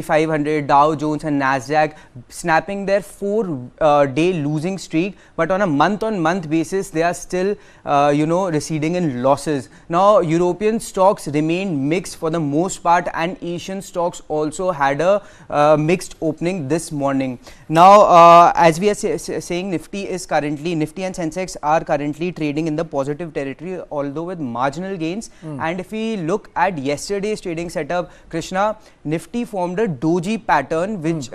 500, Dow Jones and Nasdaq snapping their 4-day losing streak, but on a month-on-month basis they are still receding in losses. Now European stocks remain mixed for the most part, and Asian stocks also had a mixed opening this morning. Now as we are saying, Nifty and Sensex are currently trading in the positive territory, although with marginal gains. And if we look at yesterday's trading setup, Krishna, Nifty formed a doji pattern, which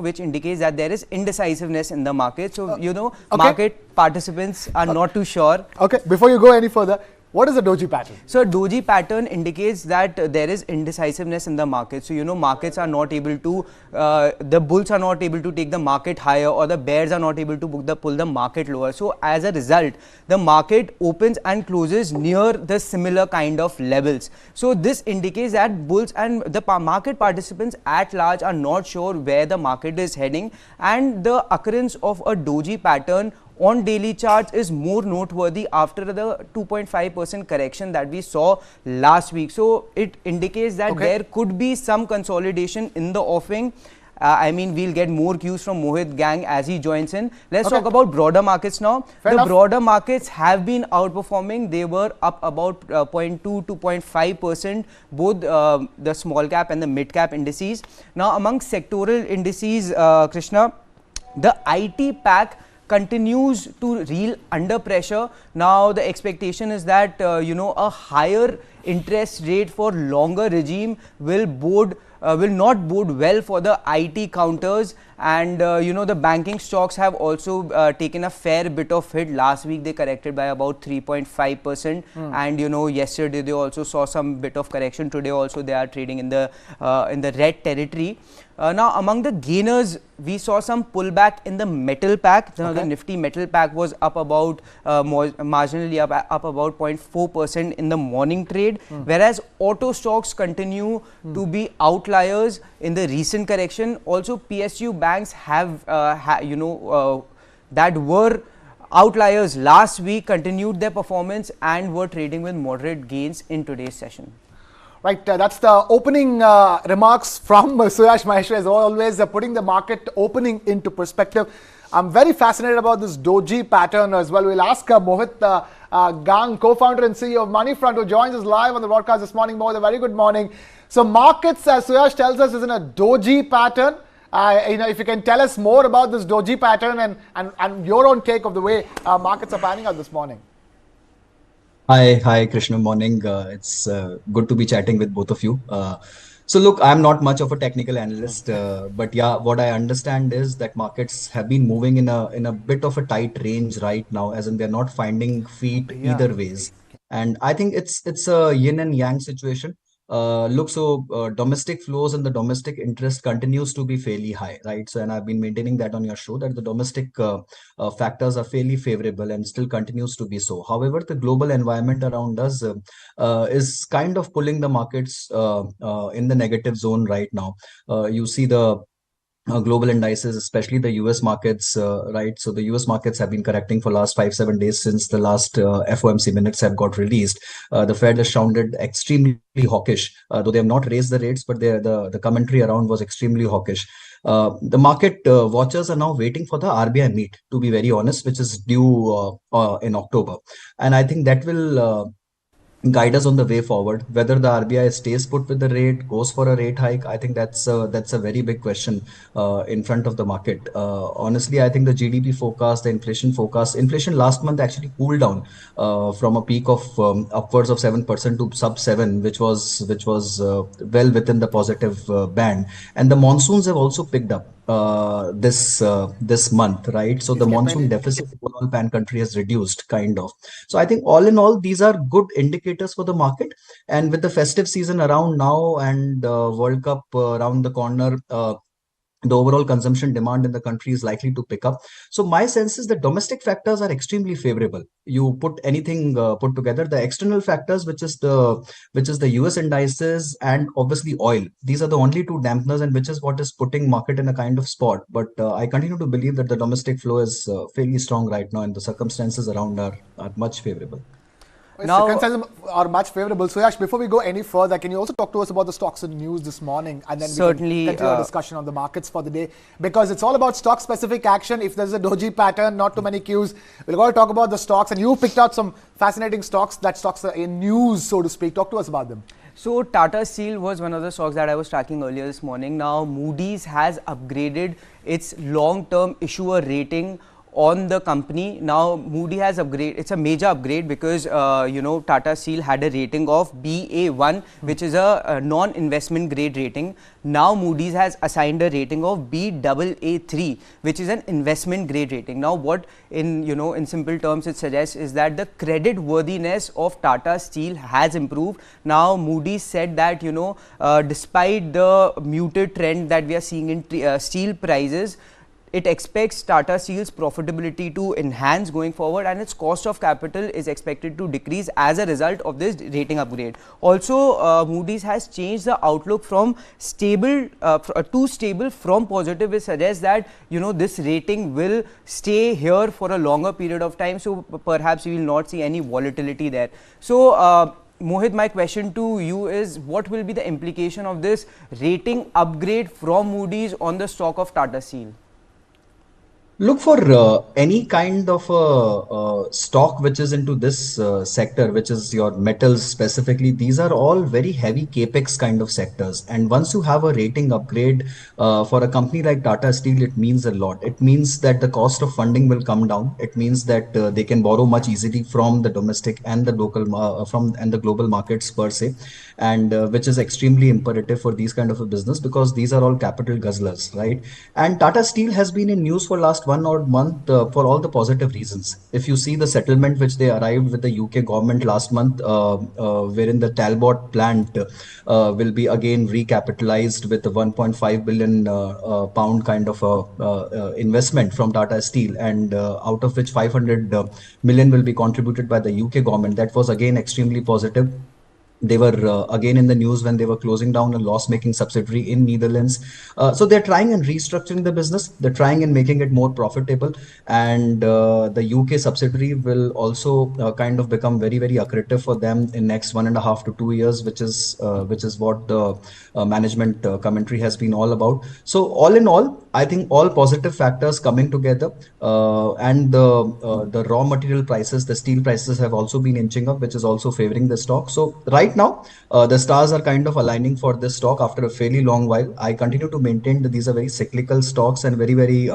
which indicates that there is indecisiveness in the market. So okay, market participants are not too sure. Okay, before you go any further, what is a doji pattern? So doji pattern indicates that there is indecisiveness in the market. So markets are not able to, the bulls are not able to take the market higher, or the bears are not able to pull the market lower. So as a result, the market opens and closes near the similar kind of levels. So this indicates that bulls and the market participants at large are not sure where the market is heading, and the occurrence of a doji pattern on daily charts is more noteworthy after the 2.5% correction that we saw last week. So it indicates that there could be some consolidation in the offing. I mean, we'll get more cues from Mohit Gang as he joins in. Let's talk about broader markets now. The broader markets have been outperforming. They were up about 0.2 to 0.5%, both the small cap and the mid cap indices. Now, among sectoral indices, Krishna, the IT pack continues to reel under pressure. Now the expectation is that a higher interest rate for longer regime will not bode well for the IT counters, and the banking stocks have also taken a fair bit of hit. Last week they corrected by about 3.5%, and yesterday they also saw some bit of correction. Today also they are trading in the red territory. Now among the gainers, we saw some pullback in the metal pack. The Nifty metal pack was up about marginally up about 0.4% in the morning trade, whereas auto stocks continue to be outliers in the recent correction. Also PSU banks have that were outliers last week continued their performance and were trading with moderate gains in today's session. Right, that's the opening remarks from Suyash Maheshwari, as always, putting the market opening into perspective. I'm very fascinated about this doji pattern as well. We'll ask Mohit Gang, co-founder and CEO of Moneyfront, who joins us live on the broadcast this morning. Mohit, a very good morning. So markets, as Suyash tells us, is in a doji pattern. If you can tell us more about this doji pattern and your own take of the way markets are panning out this morning. Hi, Krishna. Morning. It's good to be chatting with both of you. So look, I'm not much of a technical analyst, but yeah, what I understand is that markets have been moving in a bit of a tight range right now, as in they're not finding feet either ways. And I think it's a yin and yang situation. Domestic flows and the domestic interest continues to be fairly high, right? So, and I've been maintaining that on your show, that the domestic factors are fairly favorable and still continues to be so. However, the global environment around us is kind of pulling the markets in the negative zone right now. You see the global indices, especially the US markets, right? So the US markets have been correcting for last 5-7 days since the last FOMC minutes have got released. The Fed has sounded extremely hawkish, though they have not raised the rates, but the commentary around was extremely hawkish. The market watchers are now waiting for the RBI meet, to be very honest, which is due in October. And I think that will guide us on the way forward. Whether the RBI stays put with the rate, goes for a rate hike, I think that's a very big question in front of the market. Honestly, I think the GDP forecast, the inflation last month actually cooled down from a peak of upwards of 7% to sub 7, which was well within the positive band. And the monsoons have also picked up this month, right? So the monsoon deficit overall pan country has reduced kind of. So I think all in all, these are good indicators for the market. And with the festive season around now and World Cup around the corner, the overall consumption demand in the country is likely to pick up. So my sense is that domestic factors are extremely favorable. You put anything put together, the external factors, which is the US indices and obviously oil. These are the only two dampeners, and which is what is putting market in a kind of spot. But I continue to believe that the domestic flow is fairly strong right now, and the circumstances around are much favorable. Now, Circumstances are much favorable. So, Yash, before we go any further, can you also talk to us about the stocks and news this morning, and then certainly, we can continue our discussion on the markets for the day, because it's all about stock-specific action. If there's a doji pattern, not too many cues, we'll go to talk about the stocks, and you picked out some fascinating stocks. That stocks are in news, so to speak. Talk to us about them. So Tata Steel was one of the stocks that I was tracking earlier this morning. Now Moody's has upgraded its long-term issuer rating on the company. Now Moody has upgraded, it's a major upgrade because Tata Steel had a rating of BA1, which is a non-investment grade rating. Now Moody's has assigned a rating of Baa3, which is an investment grade rating. Now what in simple terms it suggests is that the credit worthiness of Tata Steel has improved. Now Moody's said that despite the muted trend that we are seeing in steel prices, it expects Tata Steel's profitability to enhance going forward, and its cost of capital is expected to decrease as a result of this rating upgrade. Also, Moody's has changed the outlook from stable to stable from positive, which suggests that this rating will stay here for a longer period of time. So perhaps we will not see any volatility there. So Mohit, my question to you is, what will be the implication of this rating upgrade from Moody's on the stock of Tata Steel? Look for any kind of a stock which is into this sector, which is your metals specifically. These are all very heavy capex kind of sectors. And once you have a rating upgrade for a company like Tata Steel, it means a lot. It means that the cost of funding will come down. It means that they can borrow much easily from the domestic and the local and the global markets per se, and which is extremely imperative for these kind of a business, because these are all capital guzzlers, right? And Tata Steel has been in news for last 1 odd month for all the positive reasons. If you see the settlement which they arrived with the UK government last month, wherein the Talbot plant will be again recapitalized with a 1.5 billion pound kind of investment from Tata Steel, and out of which 500 million will be contributed by the UK government. That was again extremely positive. They were again in the news when they were closing down a loss-making subsidiary in Netherlands. So they're trying and restructuring the business. They're trying and making it more profitable. And the UK subsidiary will also kind of become very, very accretive for them in next 1.5 to 2 years, which is what the management commentary has been all about. So all in all, I think all positive factors coming together, and the raw material prices, the steel prices have also been inching up, which is also favoring the stock. So right now, the stars are kind of aligning for this stock after a fairly long while. I continue to maintain that these are very cyclical stocks and very, very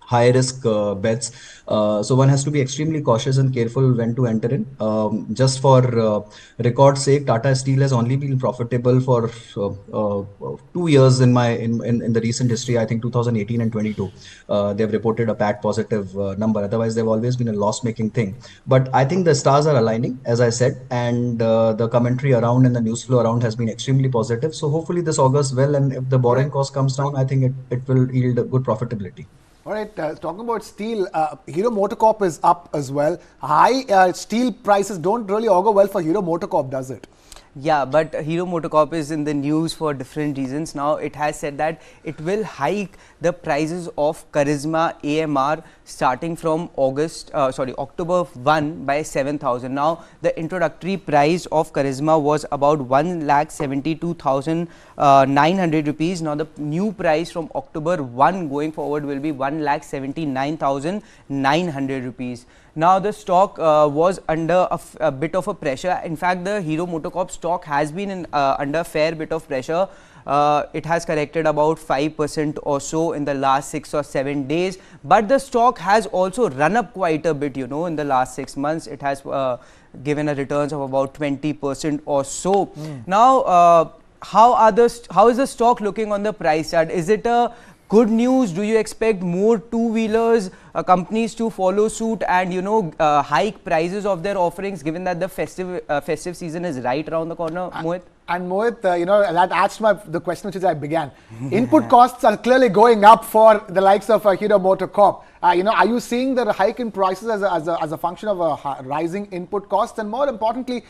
high risk bets. So one has to be extremely cautious and careful when to enter in. Just for record's sake, Tata Steel has only been profitable for 2 years in the recent history. I think 2018 and 22. They've reported a PAT positive number. Otherwise, they've always been a loss-making thing. But I think the stars are aligning, as I said, and the commentary around and the news flow around has been extremely positive. So hopefully this augurs well, and if the borrowing cost comes down, I think it will yield a good profitability. All right, talking about steel, Hero MotoCorp is up as well. High steel prices don't really augur well for Hero MotoCorp, does it? Yeah, but Hero MotoCorp is in the news for different reasons. Now it has said that it will hike the prices of Charisma AMR starting from October 1 by 7,000. Now the introductory price of Charisma was about 1,72,900 rupees. Now the new price from October 1 going forward will be 1,79,900 rupees. Now the stock was under a bit of a pressure. In fact, the Hero MotoCorp stock has been under a fair bit of pressure. It has corrected about 5% or so in the last 6 or 7 days. But the stock has also run up quite a bit, in the last 6 months. It has given a returns of about 20% or so. Now, how is the stock looking on the price chart? Is it a good news? Do you expect more two-wheelers companies to follow suit and hike prices of their offerings, given that the festive season is right around the corner, Mohit? And Mohit, that adds to the question which I began. Input costs are clearly going up for the likes of Hero MotoCorp. Are you seeing the hike in prices as a function of a rising input costs? And more importantly,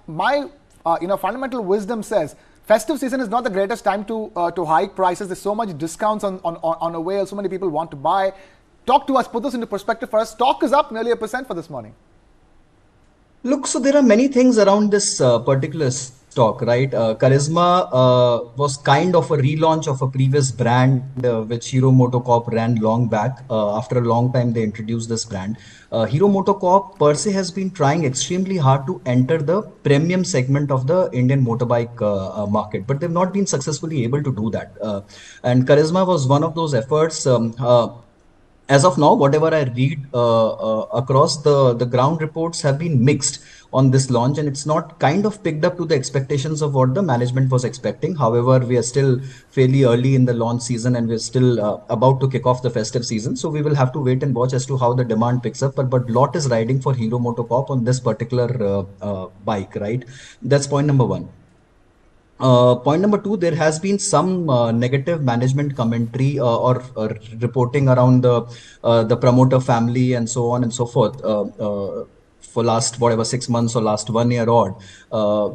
my fundamental wisdom says festive season is not the greatest time to hike prices. There's so much discounts on a whale. So many people want to buy. Talk to us. Put this into perspective for us. Stock is up nearly 1% for this morning. Look, so there are many things around this particular stock, right? Charisma was kind of a relaunch of a previous brand which Hero MotoCorp ran long back. After a long time, they introduced this brand. Hero MotoCorp per se has been trying extremely hard to enter the premium segment of the Indian motorbike market, but they've not been successfully able to do that. And Charisma was one of those efforts. As of now, whatever I read across the ground reports have been mixed on this launch, and it's not kind of picked up to the expectations of what the management was expecting. However, we are still fairly early in the launch season, and we're still about to kick off the festive season. So we will have to wait and watch as to how the demand picks up. But lot is riding for Hero MotoCorp on this particular bike, right? That's point number one. Point number two, there has been some negative management commentary or reporting around the promoter family and so on and so forth for last whatever 6 months or last 1 year odd,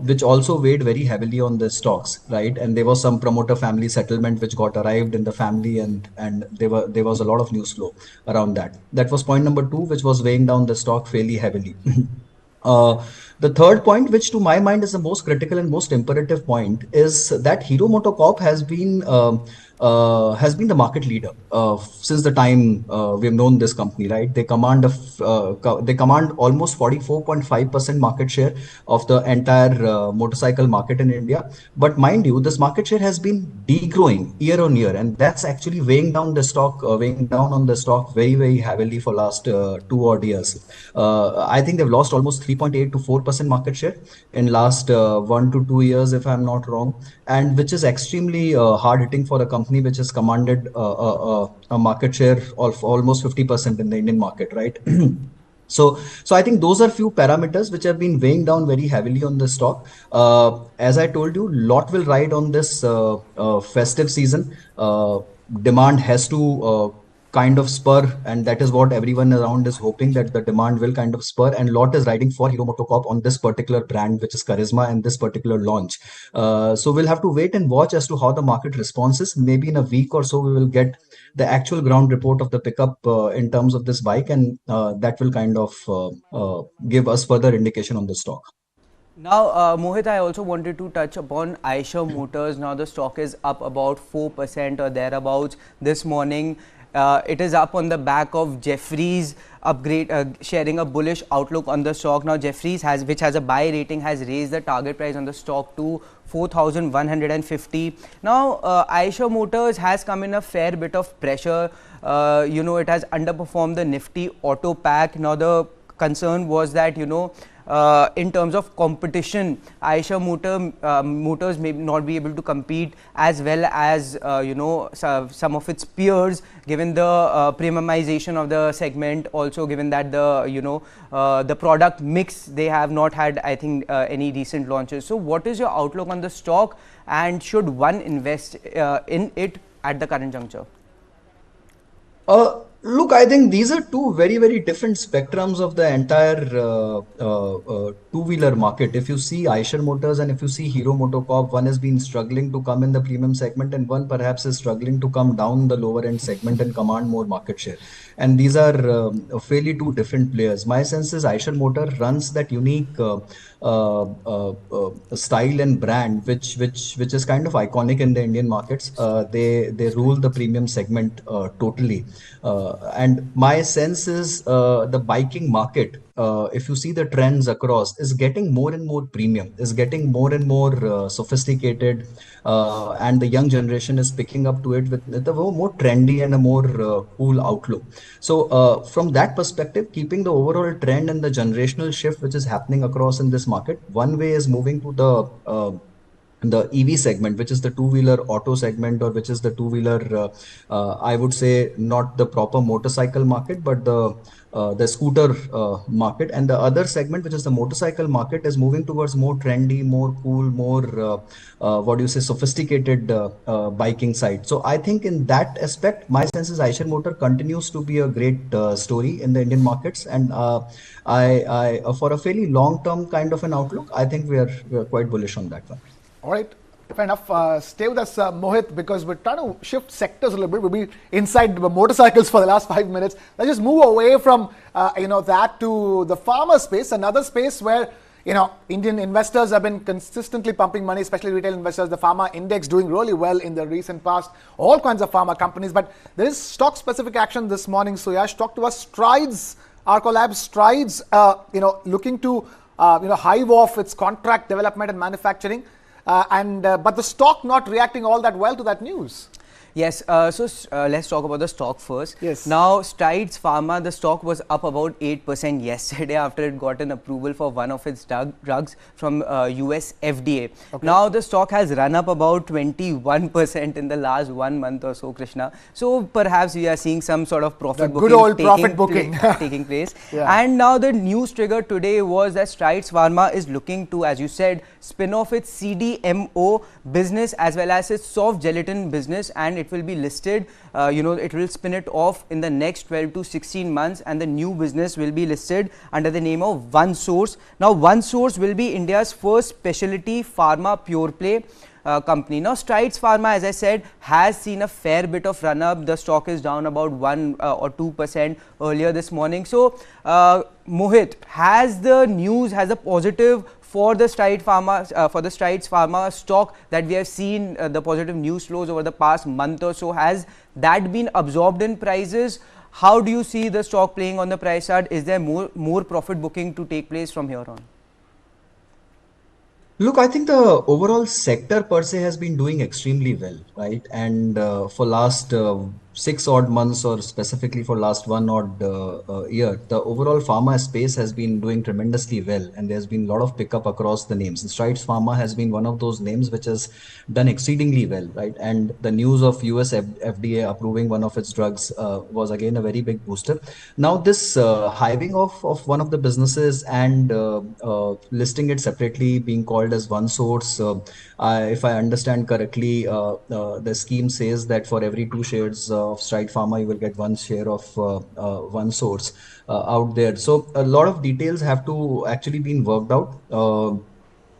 which also weighed very heavily on the stocks, right? And there was some promoter family settlement which got arrived in the family, and there was a lot of news flow around that. That was point number two, which was weighing down the stock fairly heavily. The third point, which to my mind is the most critical and most imperative point, is that Hero MotoCorp has been the market leader since the time we've known this company. Right? They command almost 44.5% market share of the entire motorcycle market in India. But mind you, this market share has been degrowing year on year, and that's actually weighing down the stock, weighing down on the stock very very heavily for last 2 odd years. I think they've lost almost 3.8 to 4% market share in last 1 to 2 years, if I'm not wrong, and which is extremely hard hitting for a company which has commanded a market share of almost 50% in the Indian market, right? So I think those are few parameters which have been weighing down very heavily on the stock. As I told you, lot will ride on this festive season. Demand has to kind of spur, and that is what everyone around is hoping, that the demand will kind of spur, and lot is riding for Hero MotoCorp on this particular brand, which is Charisma, and this particular launch. So we'll have to wait and watch as to how the market responses. Maybe in a week or so we will get the actual ground report of the pickup in terms of this bike, and that will kind of give us further indication on the stock. Now, Mohit, I also wanted to touch upon Aisha Motors. Now, the stock is up about 4% or thereabouts this morning. It is up on the back of Jefferies sharing a bullish outlook on the stock. Now, Jefferies, which has a buy rating, has raised the target price on the stock to 4,150. Now, Aisha Motors has come in a fair bit of pressure. It has underperformed the Nifty Auto Pack. Now, the concern was that, in terms of competition, Aisha Motors may not be able to compete as well as some of its peers, given the premiumization of the segment. Also, given that the product mix, they have not had, I think, any recent launches. So, what is your outlook on the stock, and should one invest in it at the current juncture? Look, I think these are two very, very different spectrums of the entire two-wheeler market. If you see Eicher Motors and if you see Hero MotoCorp, one has been struggling to come in the premium segment, and one perhaps is struggling to come down the lower end segment and command more market share. And these are fairly two different players. My sense is Eicher Motor runs that unique style and brand, which is kind of iconic in the Indian markets. They rule the premium segment totally. And my sense is the biking market, if you see the trends across, is getting more and more premium, is getting more and more sophisticated, and the young generation is picking up to it with a more trendy and a more cool outlook. So from that perspective, keeping the overall trend and the generational shift which is happening across in this market, one way is moving to the EV segment, which is the two-wheeler auto segment, or which is the two-wheeler, I would say, not the proper motorcycle market, but the scooter market. And the other segment, which is the motorcycle market, is moving towards more trendy, more cool, more sophisticated biking side. So I think in that aspect, my sense is Eicher Motor continues to be a great story in the Indian markets, and I for a fairly long-term kind of an outlook, I think we are quite bullish on that one. All right. Fair enough. Stay with us, Mohit, because we're trying to shift sectors a little bit. We'll be inside the motorcycles for the last 5 minutes. Let's just move away from that to the pharma space, another space where Indian investors have been consistently pumping money, especially retail investors. The pharma index doing really well in the recent past. All kinds of pharma companies, but there is stock-specific action this morning. Suyash, talk to us. Strides, Arcolab Strides, looking to hive off its contract development and manufacturing. But the stock not reacting all that well to that news. Yes, let's talk about the stock first. Yes. Now, Strides Pharma, the stock was up about 8% yesterday after it got an approval for one of its drugs from US FDA. Okay. Now, the stock has run up about 21% in the last 1 month or so, Krishna. So, perhaps we are seeing some sort of profit booking. Good old profit booking taking place. Yeah. And now the news trigger today was that Strides Pharma is looking to, as you said, spin off its CDMO business as well as its soft gelatin business, and it will be listed, it will spin it off in the next 12 to 16 months, and the new business will be listed under the name of OneSource. Now, OneSource will be India's first specialty pharma pure play company. Now, Strides Pharma, as I said, has seen a fair bit of run up. The stock is down about 1 or 2% earlier this morning. So, Mohit, has the positive for the Strides Pharma stock that we have seen the positive news flows over the past month or so, has that been absorbed in prices? How do you see the stock playing on the price chart? Is there more profit booking to take place from here on? Look, I think the overall sector per se has been doing extremely well, right? And for last 6 odd months, or specifically for last 1 odd year, the overall pharma space has been doing tremendously well, and there's been a lot of pickup across the names. And Strides Pharma has been one of those names which has done exceedingly well, right? And the news of US FDA approving one of its drugs was again a very big booster. Now this hiving of one of the businesses and listing it separately, being called as OneSource, if I understand correctly, the scheme says that for every 2 shares of Stride Pharma, you will get 1 share of OneSource out there. So a lot of details have to actually been worked out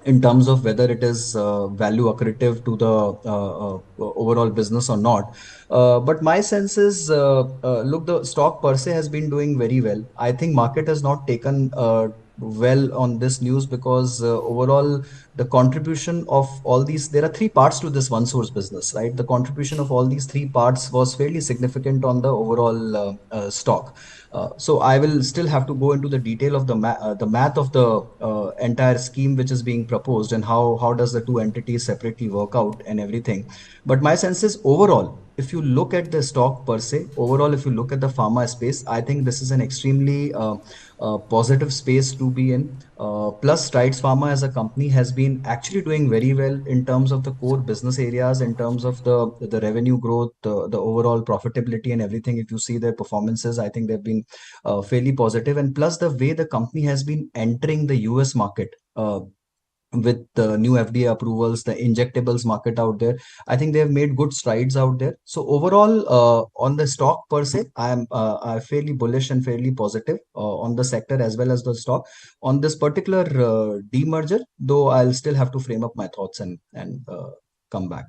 in terms of whether it is value accretive to the overall business or not. But my sense is, look, the stock per se has been doing very well. I think market has not taken well on this news because overall the contribution of all these, there are 3 parts to this OneSource business, right? The contribution of all these 3 parts was fairly significant on the overall stock. So I will still have to go into the detail of the math of the entire scheme which is being proposed, and how does the 2 entities separately work out and everything. But my sense is, overall, if you look at the stock per se, overall, if you look at the pharma space, I think this is an extremely positive space to be in. Plus, Strides Pharma as a company has been actually doing very well in terms of the core business areas, in terms of the revenue growth, the overall profitability and everything. If you see their performances, I think they've been fairly positive. And plus, the way the company has been entering the US market, with the new FDA approvals, the injectables market out there, I think they have made good strides out there. So overall, on the stock per se, I'm fairly bullish and fairly positive on the sector as well as the stock. On this particular demerger, though, I'll still have to frame up my thoughts and come back.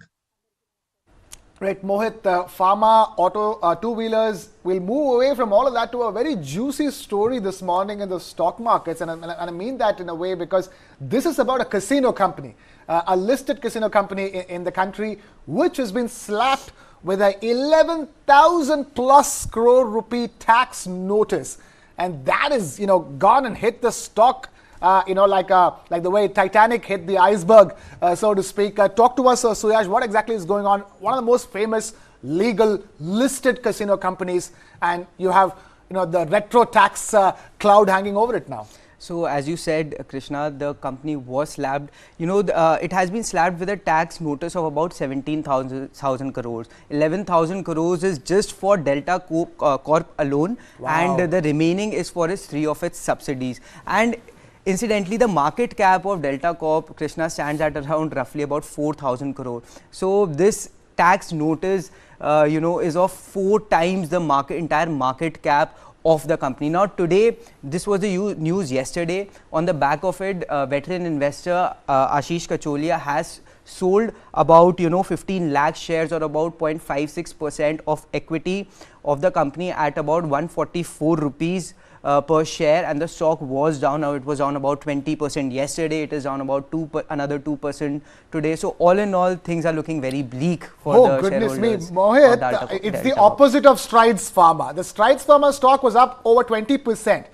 Right, Mohit, pharma, auto, two-wheelers, will move away from all of that to a very juicy story this morning in the stock markets. And I mean that in a way because this is about a casino company, a listed casino company in the country, which has been slapped with a 11,000 plus crore rupee tax notice. And that is, gone and hit the stock, like the way Titanic hit the iceberg, so to speak. Talk to us, Suyash, what exactly is going on? One of the most famous legal listed casino companies, and you have, the retro tax cloud hanging over it now. So, as you said, Krishna, the company was slapped. It has been slapped with a tax notice of about 17,000 crores. 11,000 crores is just for Delta Corp alone, wow. And the remaining is for 3 of its subsidiaries. And incidentally, the market cap of Delta Corp, Krishna, stands at around roughly about 4,000 crore. So this tax notice, is of 4 times the entire market cap of the company. Now today, this was the news yesterday. On the back of it, veteran investor Ashish Kacholia has sold about 15 lakh shares, or about 0.56% of equity of the company at about 144 rupees per share, and the stock was down. Now it was down about 20% yesterday. It is down about another 2% today. So all in all, things are looking very bleak for the goodness me, shareholders. Mohit, it's the opposite of Strides Pharma. The Strides Pharma stock was up over 20%.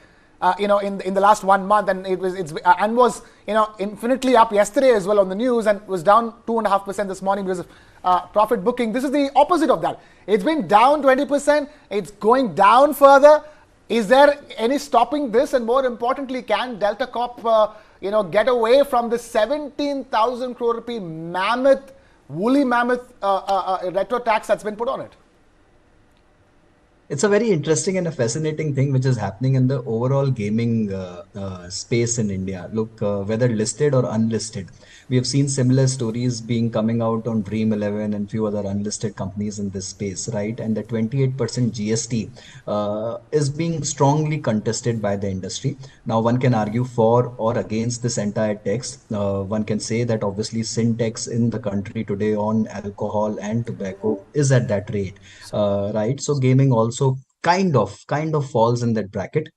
In the last 1 month, and was infinitely up yesterday as well on the news, and was down 2.5% this morning because of profit booking. This is the opposite of that. It's been down 20%. It's going down further. Is there any stopping this? And more importantly, can Delta Corp get away from the 17,000 crore rupee woolly mammoth retro tax that's been put on it? It's a very interesting and a fascinating thing which is happening in the overall gaming space in India. Look, whether listed or unlisted, we have seen similar stories being coming out on Dream 11 and few other unlisted companies in this space, right? And the 28% GST is being strongly contested by the industry. Now, one can argue for or against this entire tax. One can say that obviously sin tax in the country today on alcohol and tobacco is at that rate, right? So gaming also kind of falls in that bracket,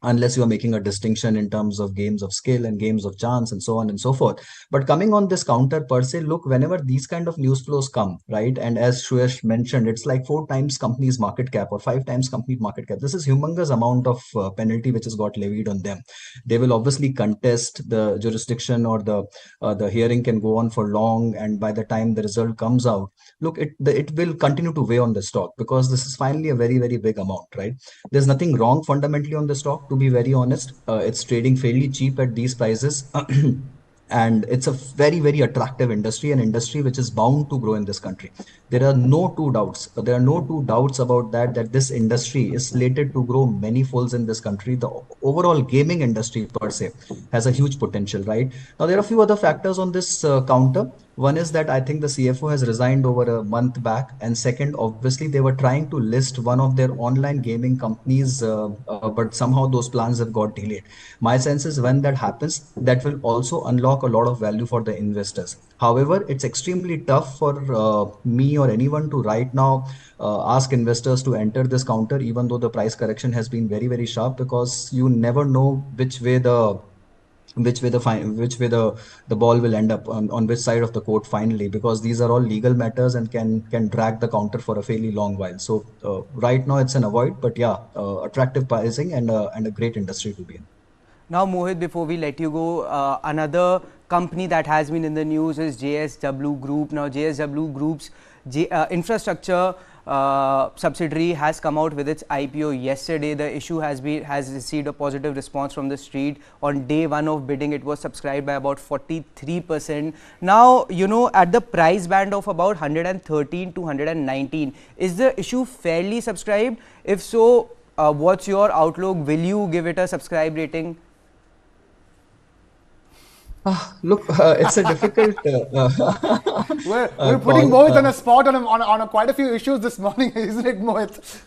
unless you are making a distinction in terms of games of skill and games of chance and so on and so forth. But coming on this counter per se, look, whenever these kind of news flows come, right, and as Suyash mentioned, it's like 4 times company's market cap or 5 times company's market cap. This is humongous amount of penalty which has got levied on them. They will obviously contest the jurisdiction, or the hearing can go on for long, and by the time the result comes out, look, it will continue to weigh on the stock, because this is finally a very, very big amount, right? There's nothing wrong fundamentally on the stock, to be very honest. It's trading fairly cheap at these prices. And it's a very, very attractive industry, an industry which is bound to grow in this country. There are no two doubts about that this industry is slated to grow many folds in this country. The overall gaming industry per se has a huge potential, right? Now, there are a few other factors on this counter. One is that I think the CFO has resigned over a month back. And second, obviously, they were trying to list one of their online gaming companies, but somehow those plans have got delayed. My sense is when that happens, that will also unlock a lot of value for the investors. However, it's extremely tough for me or anyone to right now ask investors to enter this counter, even though the price correction has been very, very sharp, because you never know which way the ball will end up on which side of the court finally, because these are all legal matters and can drag the counter for a fairly long while. So right now it's an avoid, but yeah, attractive pricing and a great industry to be in. Now, Mohit, before we let you go, another company that has been in the news is JSW Group. Now, JSW Group's infrastructure subsidiary has come out with its IPO yesterday. The issue has received a positive response from the street. On day one of bidding, it was subscribed by about 43%. Now, at the price band of about 113 to 119, is the issue fairly subscribed? If so, what's your outlook? Will you give it a subscribe rating? Look, it's a difficult. We're putting Mohit on a spot on quite a few issues this morning, isn't it, Mohit?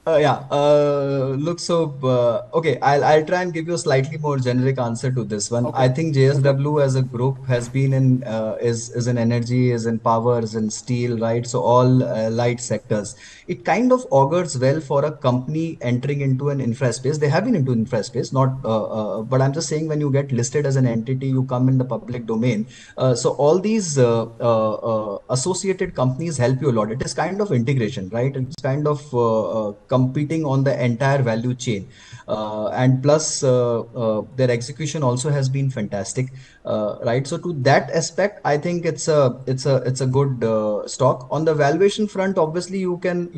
Look, so okay, I'll try and give you a slightly more generic answer to this one. Okay. I think JSW as a group has been in is in energy, is in power, is in steel, right? So all light sectors. It kind of augurs well for a company entering into an infra space. They have been into infra space, not but I'm just saying, when you get listed as an entity, you come in the public domain. So all these associated companies help you a lot. It is kind of integration, right? It's kind of competing on the entire value chain, and plus their execution also has been fantastic, right? So to that aspect, I think it's a good stock. On the valuation front, obviously you can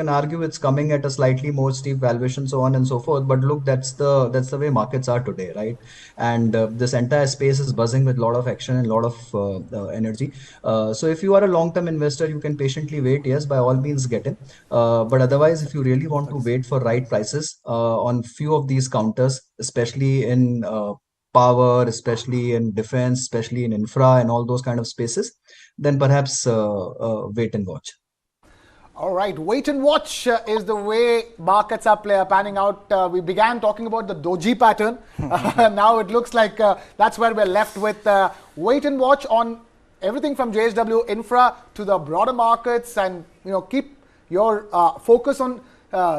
argue it's coming at a slightly more steep valuation, so on and so forth. But look, that's the way markets are today, right? And this entire space is buzzing with a lot of action and a lot of energy. So if you are a long-term investor, you can patiently wait. Yes, by all means get in. But otherwise, if you really want to wait for right prices on few of these counters, especially in power, especially in defense, especially in infra and all those kind of spaces, then perhaps wait and watch. All right, wait and watch is the way markets are panning out. We began talking about the doji pattern. Now it looks like that's where we're left with. Wait and watch on everything from JSW Infra to the broader markets, and keep your focus on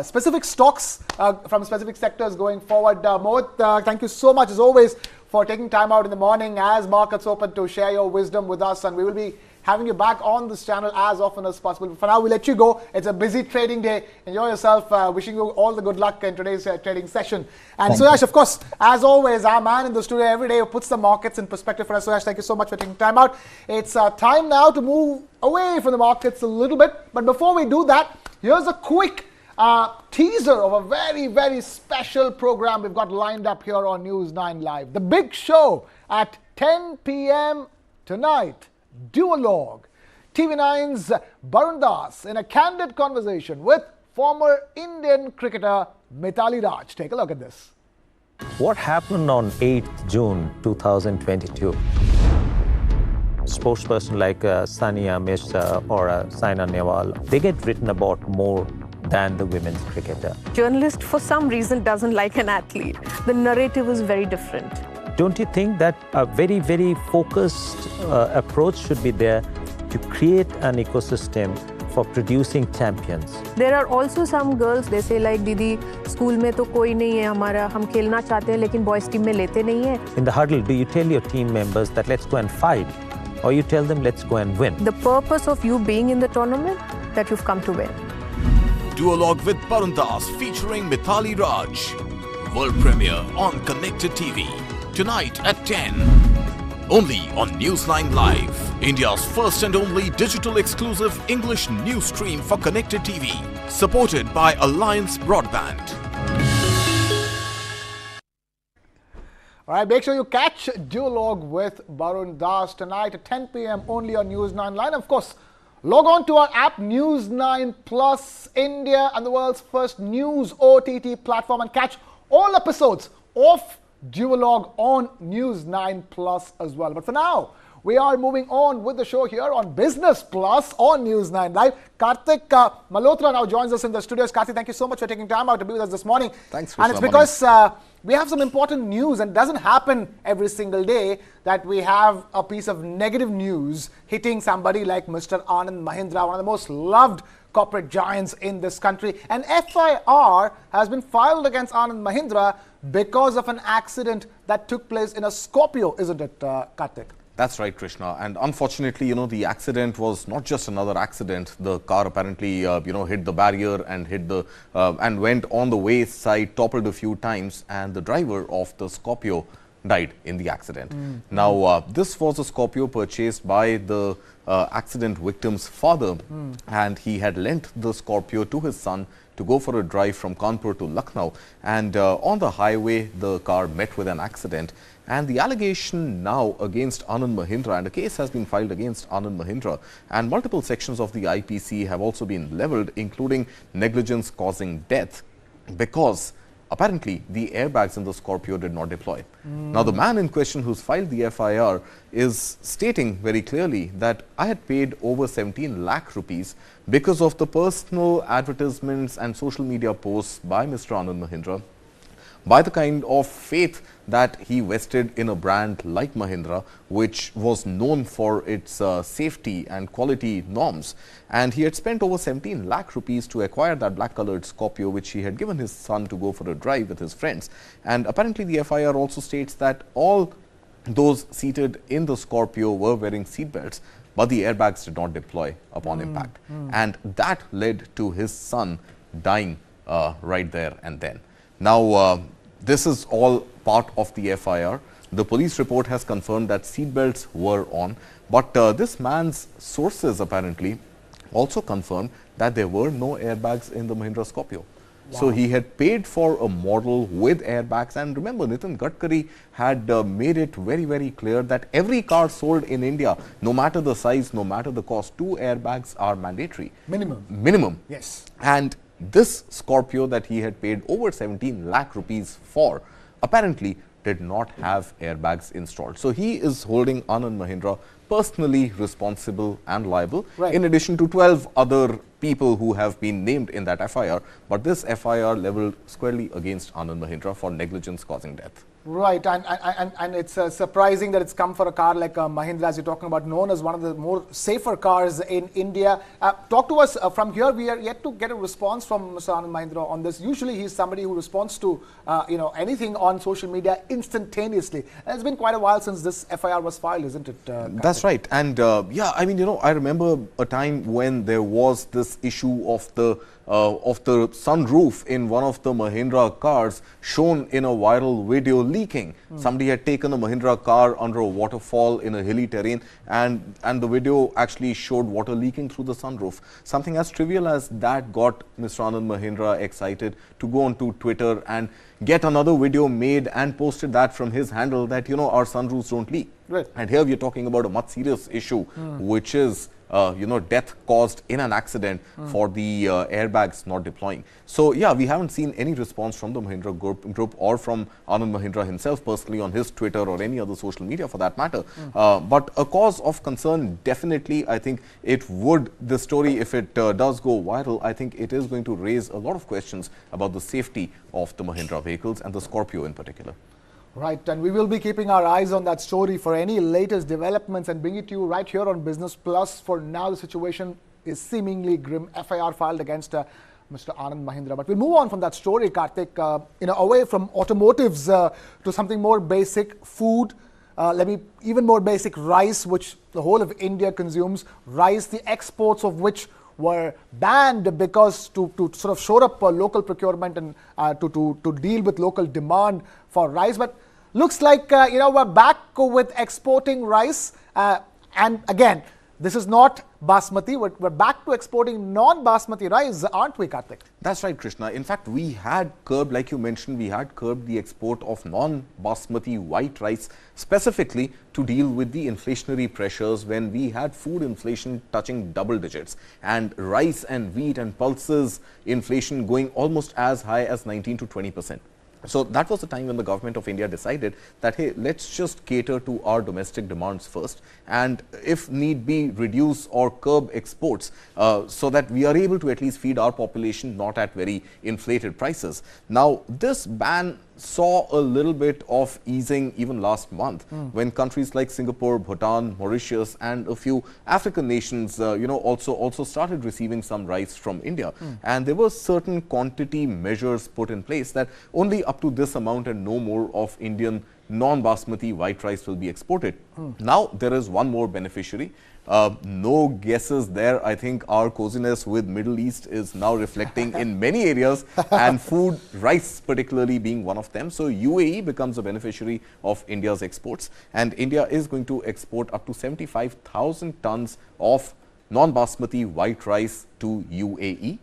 specific stocks from specific sectors going forward. Mohit, thank you so much as always for taking time out in the morning as markets open to share your wisdom with us, and we will be having you back on this channel as often as possible. For now, we'll let you go. It's a busy trading day. Enjoy yourself. Wishing you all the good luck in today's trading session. And Suyash, of course, as always, our man in the studio every day who puts the markets in perspective for us. Suyash, thank you so much for taking time out. It's time now to move away from the markets a little bit. But before we do that, here's a quick teaser of a very, very special program we've got lined up here on News9 Live. The big show at 10 p.m. tonight. Duologue, TV9's Barun Das in a candid conversation with former Indian cricketer Mithali Raj. Take a look at this. What happened on 8th June 2022? Sportsperson like Sania Mirza or Saina Nehwal, they get written about more than the women's cricketer. Journalist, for some reason, doesn't like an athlete. The narrative is very different. Don't you think that a very, very focused approach should be there to create an ecosystem for producing champions? There are also some girls, they say like, Didi, school mein to koi nahi hai hamara, hum khelna chahte hain, lekin boys team mein lete nahi hai. In the huddle, do you tell your team members that let's go and fight? Or you tell them let's go and win? The purpose of you being in the tournament, that you've come to win. Duologue with Barun Das featuring Mithali Raj. World premiere on Connected TV. Tonight at 10. Only on News9 Live, India's first and only digital exclusive English news stream for Connected TV. Supported by Alliance Broadband. All right, make sure you catch Duologue with Barun Das tonight at 10 p.m. only on News9 Live. Of course, log on to our app News9 Plus India and the world's first news OTT platform and catch all episodes of Duologue on News9 Plus as well. But for now, we are moving on with the show here on Business Plus on News9 Live. Karthik Malhotra now joins us in the studios. Karthik, thank you so much for taking time out to be with us this morning. Thanks, and it's because we have some important news, and it doesn't happen every single day that we have a piece of negative news hitting somebody like Mr. Anand Mahindra, one of the most loved corporate giants in this country. An FIR has been filed against Anand Mahindra because of an accident that took place in a Scorpio, isn't it, Karthik? That's right, Krishna. And unfortunately, the accident was not just another accident. The car apparently, hit the barrier and hit the and went on the way side, toppled a few times, and the driver of the Scorpio died in the accident. Now, this was a Scorpio purchased by the accident victim's father, and he had lent the Scorpio to his son to go for a drive from Kanpur to Lucknow. And on the highway, the car met with an accident. And the allegation now against Anand Mahindra, and a case has been filed against Anand Mahindra, and multiple sections of the IPC have also been leveled, including negligence causing death, because apparently the airbags in the Scorpio did not deploy. Now, the man in question who's filed the FIR is stating very clearly that I had paid over 17 lakh rupees because of the personal advertisements and social media posts by Mr. Anand Mahindra, by the kind of faith that he vested in a brand like Mahindra, which was known for its safety and quality norms. And he had spent over 17 lakh rupees to acquire that black-colored Scorpio, which he had given his son to go for a drive with his friends. And apparently the FIR also states that all those seated in the Scorpio were wearing seatbelts, but the airbags did not deploy upon impact. And that led to his son dying right there and then. Now, this is all part of the FIR. The police report has confirmed that seatbelts were on, but this man's sources apparently also confirmed that there were no airbags in the Mahindra Scorpio. Wow. So he had paid for a model with airbags, and remember, Nitin Gadkari had made it very, very clear that every car sold in India, no matter the size, no matter the cost, 2 airbags are mandatory. Minimum. Yes. And this Scorpio that he had paid over 17 lakh rupees for apparently did not have airbags installed. So he is holding Anand Mahindra personally responsible and liable, in addition to 12 other people who have been named in that FIR. But this FIR leveled squarely against Anand Mahindra for negligence causing death. Right, and it's surprising that it's come for a car like Mahindra, as you're talking about, known as one of the more safer cars in India. Talk to us from here. We are yet to get a response from Mr. Anand Mahindra on this. Usually, he's somebody who responds to anything on social media instantaneously. And it's been quite a while since this FIR was filed, isn't it? That's right. And yeah, I mean, I remember a time when there was this issue of the sunroof in one of the Mahindra cars shown in a viral video leaking. Somebody had taken a Mahindra car under a waterfall in a hilly terrain, and the video actually showed water leaking through the sunroof. Something as trivial as that got Mr. Anand Mahindra excited to go onto Twitter and get another video made and posted that from his handle that, our sunroofs don't leak. Right. And here we are talking about a much serious issue, which is death caused in an accident for the airbags not deploying. So yeah, we haven't seen any response from the Mahindra Group or from Anand Mahindra himself personally on his Twitter or any other social media for that matter. But a cause of concern, definitely, I think it would, this story, if it does go viral, I think it is going to raise a lot of questions about the safety of the Mahindra vehicles and the Scorpio in particular. Right, and we will be keeping our eyes on that story for any latest developments and bring it to you right here on Business Plus. For now, the situation is seemingly grim. FIR filed against Mr. Anand Mahindra. But we'll move on from that story, Karthik, away from automotives to something more basic, food. Even more basic, rice, which the whole of India consumes. Rice, the exports of which were banned because to sort of shore up local procurement and to deal with local demand for rice. But looks like, we're back with exporting rice. And again, this is not basmati. We're back to exporting non-basmati rice, aren't we, Karthik? That's right, Krishna. In fact, we had curbed, like you mentioned, we had curbed the export of non-basmati white rice specifically to deal with the inflationary pressures when we had food inflation touching double digits and rice and wheat and pulses inflation going almost as high as 19 to 20%. So that was the time when the government of India decided that, hey, let's just cater to our domestic demands first, and if need be, reduce or curb exports so that we are able to at least feed our population, not at very inflated prices. Now, this ban saw a little bit of easing even last month when countries like Singapore, Bhutan, Mauritius and a few African nations also started receiving some rice from India. And there were certain quantity measures put in place that only up to this amount and no more of Indian non-basmati white rice will be exported. Now there is one more beneficiary. No guesses there. I think our coziness with Middle East is now reflecting in many areas, and food, rice particularly being one of them. So UAE becomes a beneficiary of India's exports, and India is going to export up to 75,000 tons of non-basmati white rice to UAE.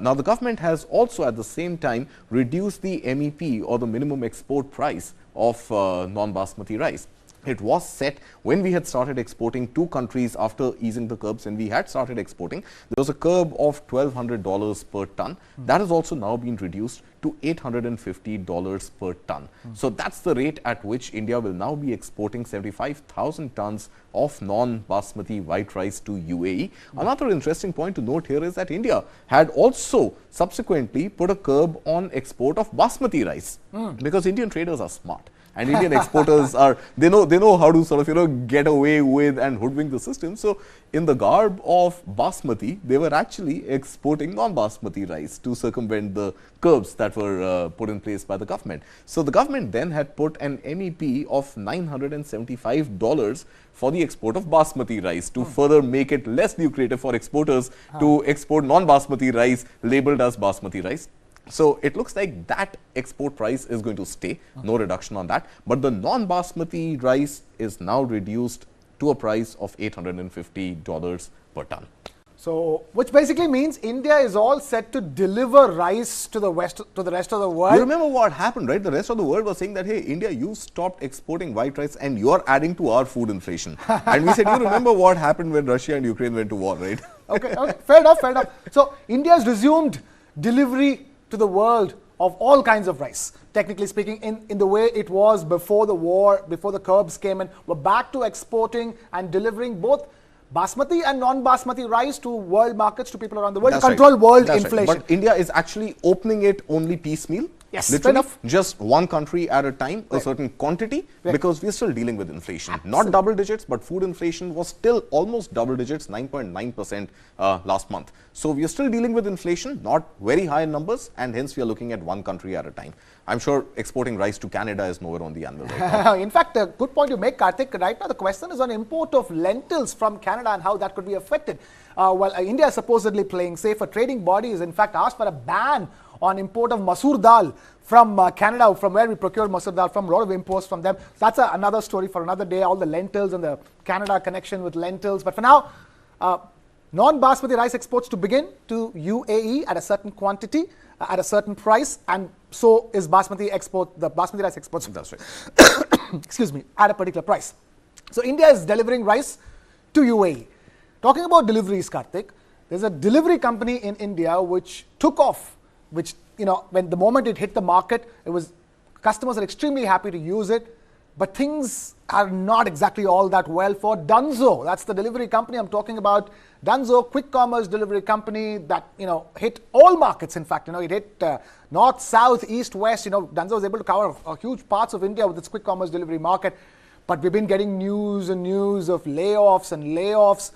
Now the government has also at the same time reduced the MEP or the minimum export price of non-basmati rice. It was set when we had started exporting to countries after easing the curbs. When we had started exporting, there was a curb of $1,200 per ton. That has also now been reduced to $850 per ton. So that's the rate at which India will now be exporting 75,000 tons of non-basmati white rice to UAE. Another interesting point to note here is that India had also subsequently put a curb on export of basmati rice because Indian traders are smart. And Indian exporters they know how to sort of, get away with and hoodwink the system. So in the garb of basmati, they were actually exporting non-basmati rice to circumvent the curbs that were put in place by the government. So the government then had put an MEP of $975 for the export of basmati rice to further make it less lucrative for exporters to export non-basmati rice labeled as basmati rice. So it looks like that export price is going to stay, no reduction on that. But the non-basmati rice is now reduced to a price of $850 per ton. So, which basically means India is all set to deliver rice to the rest of the world. You remember what happened, right? The rest of the world was saying that, hey, India, you stopped exporting white rice and you're adding to our food inflation. And we said, you remember what happened when Russia and Ukraine went to war, right? Okay, fair enough. So, India has resumed delivery to the world of all kinds of rice, technically speaking, in the way it was before the war, before the curbs came in. We're back to exporting and delivering both basmati and non-basmati rice to world markets, to people around the world, to control world inflation. Right. But India is actually opening it only piecemeal. Yes, fair literally enough. just one country at a time, a certain quantity, because we're still dealing with inflation. Not double digits, but food inflation was still almost double digits, 9.9% last month. So we are still dealing with inflation, not very high numbers, and hence we are looking at one country at a time. I'm sure exporting rice to Canada is nowhere on the anvil right now. In fact, a good point you make, Karthik. Right now, the question is on import of lentils from Canada and how that could be affected. India is supposedly playing safe. A trading body is in fact asked for a ban on import of masoor dal from Canada, from where we procure masoor dal, from a lot of imports from them. That's another story for another day, all the lentils and the Canada connection with lentils. But for now, non-basmati rice exports to begin to UAE at a certain quantity, at a certain price, and so is the basmati rice exports. That's right. Excuse me, at a particular price. So India is delivering rice to UAE. Talking about deliveries, Karthik, there's a delivery company in India which took off, which, when the moment it hit the market, customers are extremely happy to use it, but things are not exactly all that well for Dunzo. That's the delivery company I'm talking about. Dunzo, quick commerce delivery company that, hit all markets. In fact, it hit north, south, east, west. Dunzo was able to cover huge parts of India with its quick commerce delivery market. But we've been getting news and news of layoffs and layoffs.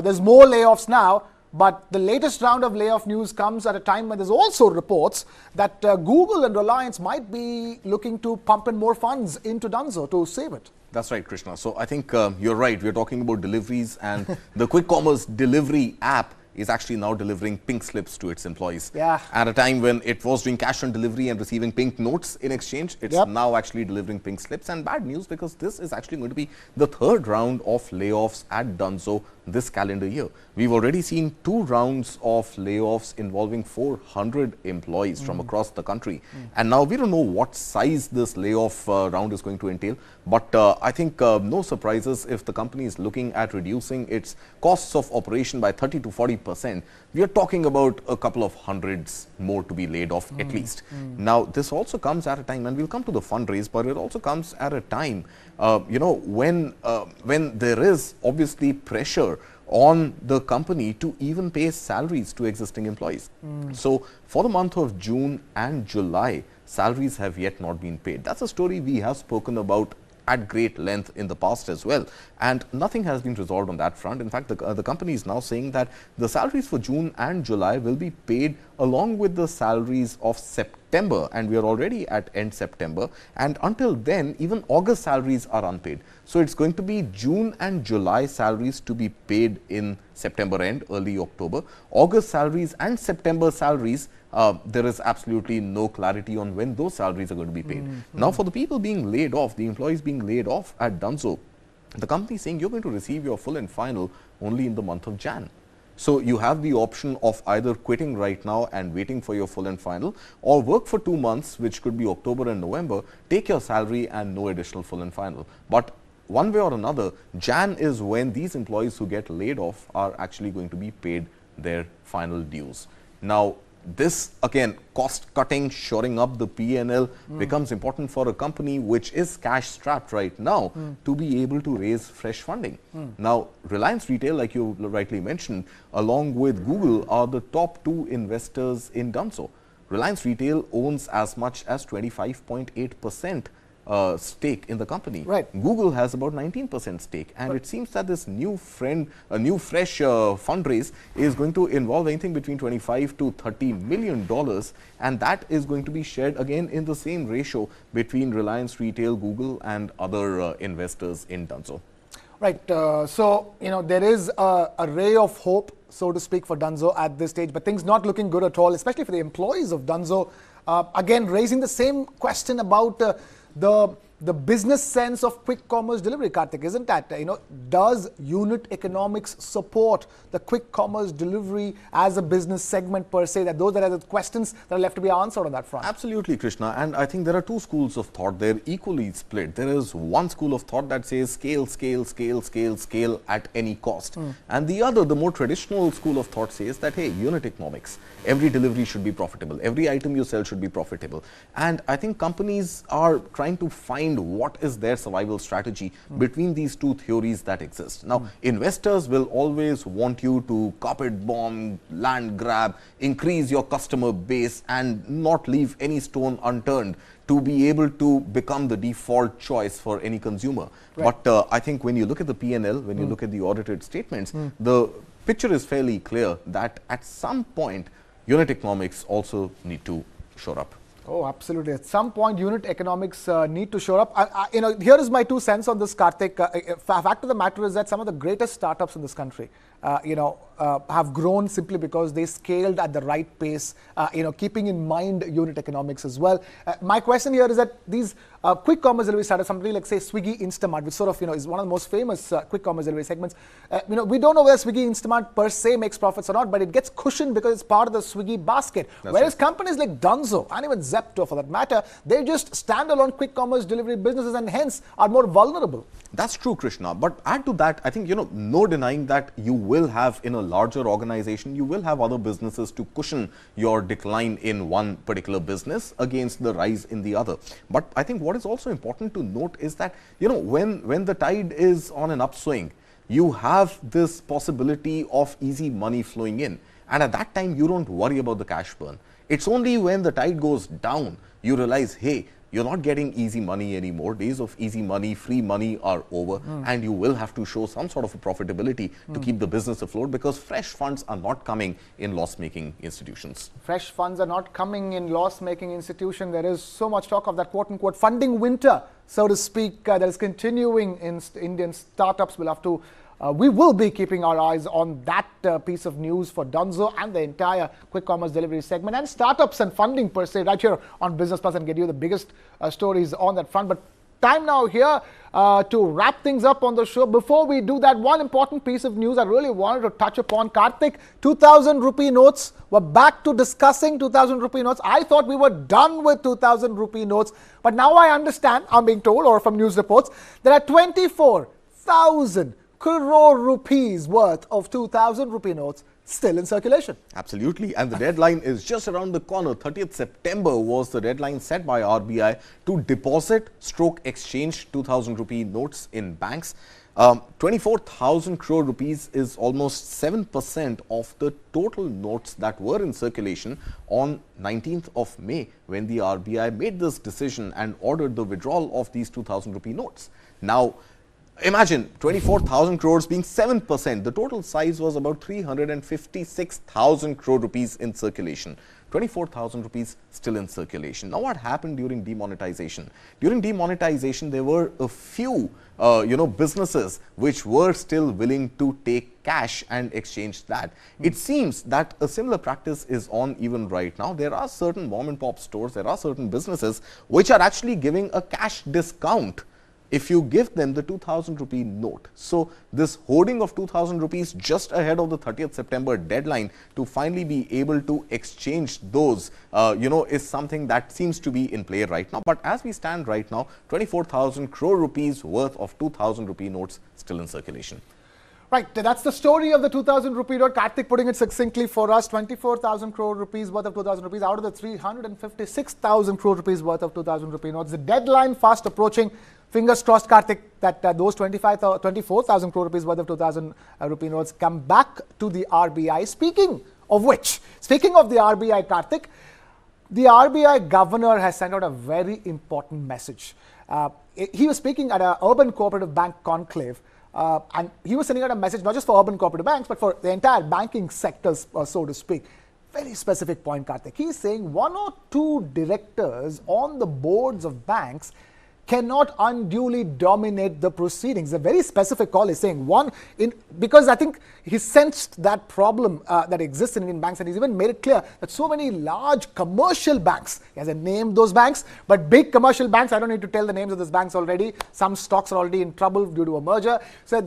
There's more layoffs now, but the latest round of layoff news comes at a time when there's also reports that Google and Reliance might be looking to pump in more funds into Dunzo to save it. That's right, Krishna. So I think you're right. We're talking about deliveries, and the quick commerce delivery app is actually now delivering pink slips to its employees. Yeah. At a time when it was doing cash on delivery and receiving pink notes in exchange, it's now actually delivering pink slips. And bad news, because this is actually going to be the third round of layoffs at Dunzo this calendar year. We've already seen 2 rounds of layoffs involving 400 employees from across the country. And now we don't know what size this layoff round is going to entail. But I think no surprises if the company is looking at reducing its costs of operation by 30 to 40%. We are talking about a couple of hundreds more to be laid off at least. Now, this also comes at a time, and we'll come to the fundraise, but it also comes at a time, when there is obviously pressure on the company to even pay salaries to existing employees. So for the month of June and July, salaries have yet not been paid. That's a story we have spoken about at great length in the past as well, and nothing has been resolved on that front. In fact, the company is now saying that the salaries for June and July will be paid along with the salaries of September, and we are already at end September, and until then even August salaries are unpaid. So it's going to be June and July salaries to be paid in September end, early October. August salaries and September salaries, there is absolutely no clarity on when those salaries are going to be paid. Now, for the people being laid off, the employees being laid off at Dunzo, the company is saying you're going to receive your full and final only in the month of Jan. So you have the option of either quitting right now and waiting for your full and final, or work for 2 months, which could be October and November, take your salary and no additional full and final. But one way or another, Jan is when these employees who get laid off are actually going to be paid their final dues. Now, this again, cost cutting, shoring up the P&L becomes important for a company which is cash strapped right now to be able to raise fresh funding. Now, Reliance Retail, like you rightly mentioned, along with Google, are the top 2 investors in Dunzo. Reliance Retail owns as much as 25.8% stake in the company. Right. Google has about 19% stake, and it seems that this new fresh fundraise is going to involve anything between $25 to $30 million, and that is going to be shared again in the same ratio between Reliance Retail, Google, and other investors in Dunzo. Right. So, there is a ray of hope, so to speak, for Dunzo at this stage, but things not looking good at all, especially for the employees of Dunzo. Again, raising the same question about the business sense of quick commerce delivery, Karthik, isn't that? Does unit economics support the quick commerce delivery as a business segment per se? Those are the questions that are left to be answered on that front. Absolutely, Krishna. And I think there are 2 schools of thought. They're equally split. There is one school of thought that says scale, scale, scale, scale, scale at any cost. And the other, the more traditional school of thought, says that, hey, unit economics, every delivery should be profitable. Every item you sell should be profitable. And I think companies are trying to find find what is their survival strategy between these two theories that exist. Now, investors will always want you to carpet bomb, land grab, increase your customer base and not leave any stone unturned to be able to become the default choice for any consumer. Right. But I think when you look at the P&L, when you look at the audited statements, the picture is fairly clear that at some point, unit economics also need to shore up. Oh, absolutely. At some point, unit economics need to shore up. Here is my 2 cents on this, Karthik. Fact of the matter is that some of the greatest startups in this country, have grown simply because they scaled at the right pace, keeping in mind unit economics as well. My question here is that these quick commerce delivery startups, something like say Swiggy, Instamart, which sort of is one of the most famous quick commerce delivery segments. We don't know whether Swiggy, Instamart per se makes profits or not, but it gets cushioned because it's part of the Swiggy basket. That's Whereas companies like Dunzo and even Zepto, for that matter, they just standalone quick commerce delivery businesses and hence are more vulnerable. That's true, Krishna. But add to that, I think, no denying that you will have in a larger organization, you will have other businesses to cushion your decline in one particular business against the rise in the other. But I think what is also important to note is that, when the tide is on an upswing, you have this possibility of easy money flowing in. And at that time, you don't worry about the cash burn. It's only when the tide goes down, you realize, hey, you're not getting easy money anymore. Days of easy money, free money are over, and you will have to show some sort of a profitability to keep the business afloat because fresh funds are not coming in loss-making institutions. Fresh funds are not coming in loss-making institution. There is so much talk of that quote-unquote funding winter, so to speak, that is continuing in Indian startups. We'll have to we will be keeping our eyes on that piece of news for Dunzo and the entire quick commerce delivery segment and startups and funding per se right here on Business Plus and get you the biggest stories on that front. But time now here to wrap things up on the show. Before we do that, one important piece of news I really wanted to touch upon. Karthik, 2,000 rupee notes. We're back to discussing 2,000 rupee notes. I thought we were done with 2,000 rupee notes, but now I understand, I'm being told, or from news reports, there are 24,000 crore rupees worth of 2,000 rupee notes still in circulation. Absolutely. And the deadline is just around the corner. 30th September was the deadline set by RBI to deposit/exchange 2,000 rupee notes in banks. 24,000 crore rupees is almost 7% of the total notes that were in circulation on 19th of May when the RBI made this decision and ordered the withdrawal of these 2,000 rupee notes. Now, imagine 24,000 crores being 7%. The total size was about 356,000 crore rupees in circulation. 24,000 rupees still in circulation. Now, what happened during demonetization? During demonetization, there were a few, businesses which were still willing to take cash and exchange that. It seems that a similar practice is on even right now. There are certain mom and pop stores, there are certain businesses which are actually giving a cash discount if you give them the 2,000 rupee note. So this hoarding of 2,000 rupees just ahead of the 30th September deadline to finally be able to exchange those, is something that seems to be in play right now. But as we stand right now, 24,000 crore rupees worth of 2,000 rupee notes still in circulation. Right, that's the story of the 2,000 rupee note. Karthik putting it succinctly for us, 24,000 crore rupees worth of 2,000 rupees out of the 356,000 crore rupees worth of 2,000 rupee notes. The deadline fast approaching. Fingers crossed, Karthik, that those 24,000 crore rupees worth of 2,000 rupee notes come back to the RBI. Speaking of the RBI, Karthik, the RBI governor has sent out a very important message. He was speaking at an urban cooperative bank conclave. And he was sending out a message not just for urban cooperative banks, but for the entire banking sector, so to speak. Very specific point, Karthik. He's saying 1 or 2 directors on the boards of banks cannot unduly dominate the proceedings. A very specific call is saying because I think he sensed that problem that exists in Indian banks, and he's even made it clear that so many large commercial banks, he hasn't named those banks, but big commercial banks, I don't need to tell the names of those banks already, some stocks are already in trouble due to a merger. So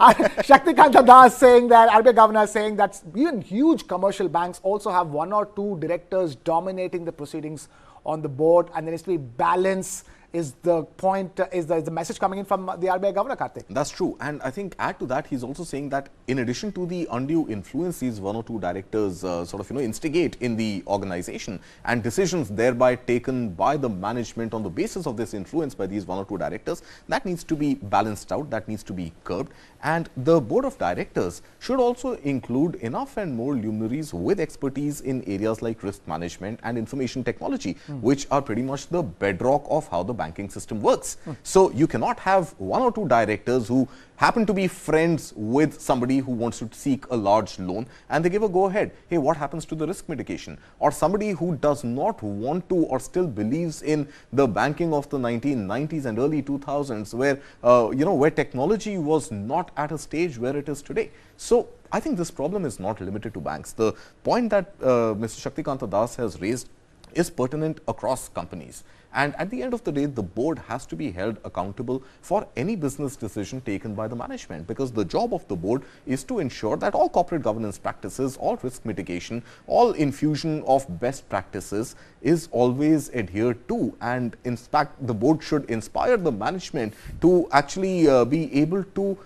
Shaktikanta Das saying that, RBI governor saying that even huge commercial banks also have 1 or 2 directors dominating the proceedings on the board, and there needs to be balance is the point, is the message coming in from the RBI Governor, Karthik. That's true. And I think add to that, he's also saying that in addition to the undue influence these one or two directors instigate in the organization, and decisions thereby taken by the management on the basis of this influence by these one or two directors, that needs to be balanced out, that needs to be curbed. And the board of directors should also include enough and more luminaries with expertise in areas like risk management and information technology, which are pretty much the bedrock of how the banking system works. So you cannot have one or two directors who happen to be friends with somebody who wants to seek a large loan and they give a go ahead. Hey, what happens to the risk mitigation? Or somebody who does not want to or still believes in the banking of the 1990s and early 2000s where, where technology was not at a stage where it is today. So I think this problem is not limited to banks. The point that Mr. Shaktikanta Das has raised is pertinent across companies. And at the end of the day, the board has to be held accountable for any business decision taken by the management, because the job of the board is to ensure that all corporate governance practices, all risk mitigation, all infusion of best practices is always adhered to. And in fact, the board should inspire the management to actually be able to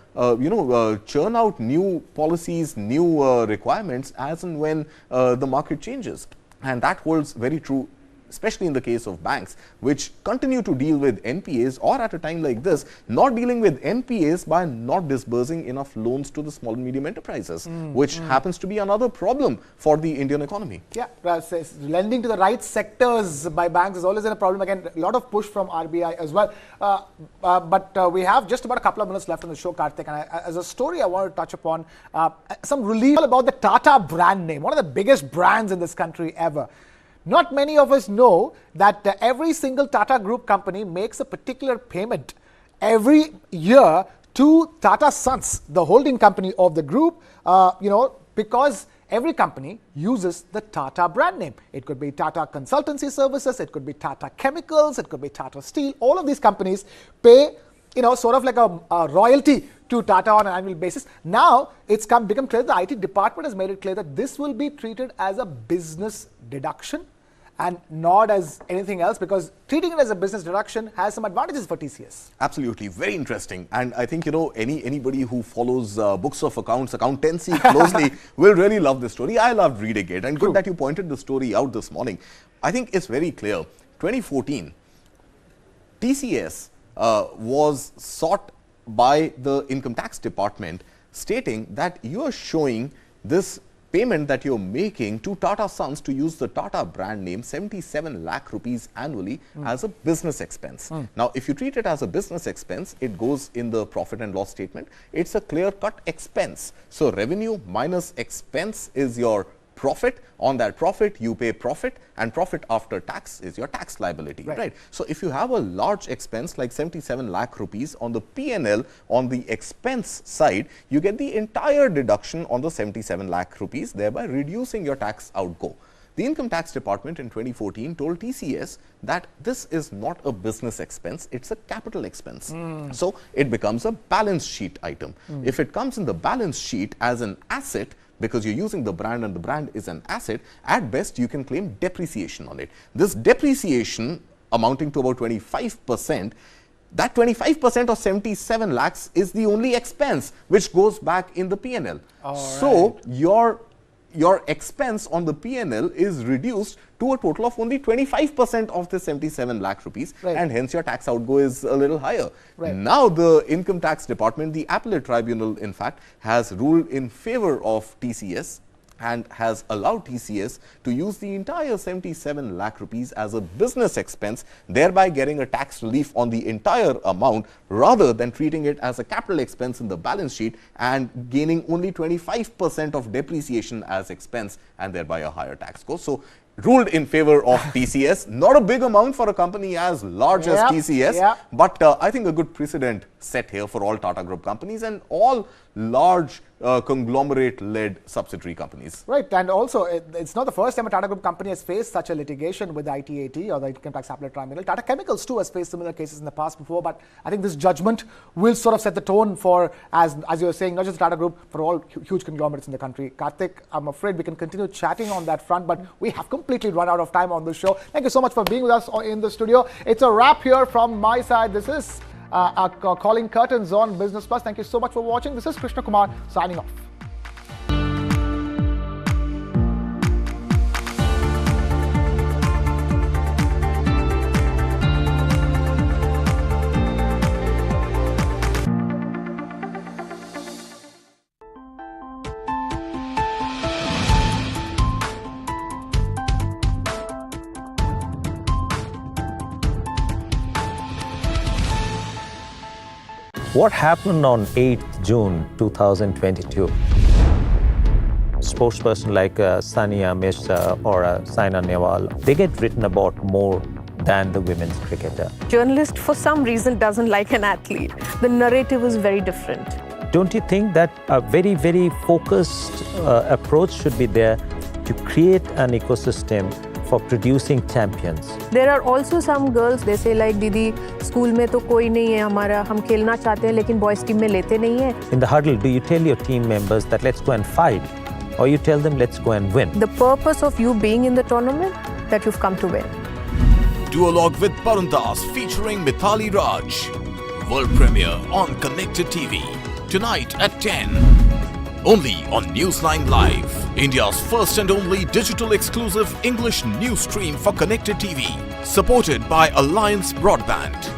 churn out new policies, new requirements as and when the market changes. And that holds very true, especially in the case of banks, which continue to deal with NPAs, or at a time like this, not dealing with NPAs by not disbursing enough loans to the small and medium enterprises, which happens to be another problem for the Indian economy. Yeah, lending to the right sectors by banks is always a problem. Again, a lot of push from RBI as well. But we have just about a couple of minutes left on the show, Karthik. And as a story I want to touch upon, some relief about the Tata brand name, one of the biggest brands in this country ever. Not many of us know that every single Tata Group company makes a particular payment every year to Tata Sons, the holding company of the group, because every company uses the Tata brand name. It could be Tata Consultancy Services, it could be Tata Chemicals, it could be Tata Steel. All of these companies pay, sort of like a royalty to Tata on an annual basis. Now, it's become clear, the IT department has made it clear that this will be treated as a business deduction and not as anything else, because treating it as a business deduction has some advantages for TCS. Absolutely, very interesting. And I think, anybody who follows books of accounts, accountancy closely will really love this story. I loved reading it, and good that you pointed the story out this morning. I think it's very clear. 2014, TCS was sought by the income tax department, stating that you are showing this payment that you're making to Tata Sons to use the Tata brand name, 77 lakh rupees annually, as a business expense. Now, if you treat it as a business expense, it goes in the profit and loss statement. It's a clear-cut expense. So revenue minus expense is your profit. On that profit, you pay profit, and profit after tax is your tax liability, right? So if you have a large expense like 77 lakh rupees on the P&L, on the expense side, you get the entire deduction on the 77 lakh rupees, thereby reducing your tax outgo. The income tax department in 2014 told TCS that this is not a business expense, it's a capital expense. So it becomes a balance sheet item. If it comes in the balance sheet as an asset, because you're using the brand and the brand is an asset, at best you can claim depreciation on it. This depreciation amounting to about 25%, that 25% of 77 lakhs is the only expense which goes back in the P&L. So your expense on the P&L is reduced to a total of only 25% of the 77 lakh rupees, and hence your tax outgo is a little higher. Now the income tax department, the appellate tribunal in fact, has ruled in favor of TCS and has allowed TCS to use the entire 77 lakh rupees as a business expense, thereby getting a tax relief on the entire amount rather than treating it as a capital expense in the balance sheet and gaining only 25% of depreciation as expense and thereby a higher tax cost. So ruled in favor of TCS, not a big amount for a company as large as TCS, but I think a good precedent set here for all Tata Group companies and all large conglomerate-led subsidiary companies. Right, and also it's not the first time a Tata Group company has faced such a litigation with the ITAT or the Income Tax Appellate Tribunal. Tata Chemicals too has faced similar cases in the past before, but I think this judgment will sort of set the tone for, as you were saying, not just the Tata Group, for all huge conglomerates in the country. Karthik, I'm afraid we can continue chatting on that front, but we have completely completely run out of time on this show. Thank you so much for being with us in the studio. It's a wrap here from my side. This is calling curtains on Business Plus. Thank you so much for watching. This is Krishna Kumar signing off. What happened on 8th June 2022? Sportsperson like Sania Mirza or Saina Nehwal, they get written about more than the women's cricketer. Journalist, for some reason, doesn't like an athlete. The narrative is very different. Don't you think that a very, very focused approach should be there to create an ecosystem for producing champions? There are also some girls, they say like, Didi, school में तो कोई नहीं है हमारा, हम खेलना चाहते हैं लेकिन boys team में लेते नहीं है. In the huddle, do you tell your team members that let's go and fight, or you tell them let's go and win? The purpose of you being in the tournament, that you've come to win. Duologue with Parandas featuring Mithali Raj. World premiere on Connected TV. Tonight at 10. Only on News9 Live, India's first and only digital exclusive English news stream for Connected TV. Supported by Alliance Broadband.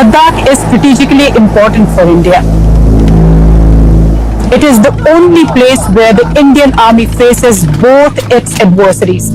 Ladakh is strategically important for India. It is the only place where the Indian Army faces both its adversaries,